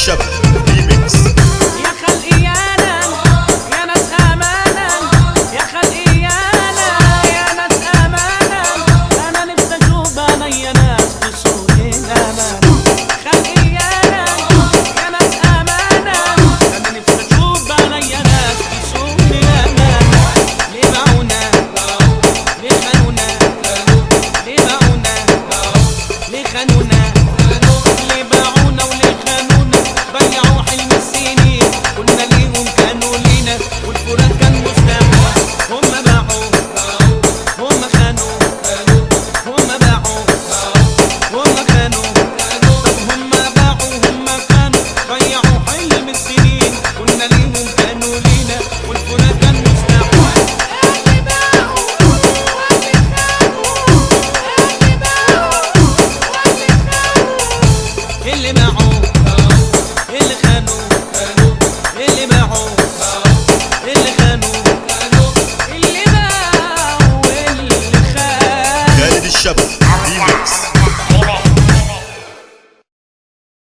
الشاب ريميكس. يا خلقي يا ناس امانه، يا خلقي يا ناس امانه، انا نفسي اشوف عينيا ناس بسوق الامان. خلقي يا ناس امانه، انا نفسي اشوف عينيا ناس بسوق الامان. ليه باعونا؟ ليه خانونا؟ ليه باعونا؟ ليه خانونا؟ ليه باعونا وليه خانونا؟ ضيعوا حلم السنين، كنا ليهم كانوا لينا، والفراق كان مستحيل. هم باعوا، هم خانوا، هم باعوا، هم خانوا. طب هم باعوا هم خانوا، ضيعوا حلم السنين، كنا ليهم كانوا لينا، والفراق كان مستحيل. اللي باعوا واللي خانوا، اللي باعوا واللي خانوا، اللي باعوا اللي خانوا، اللي باعوا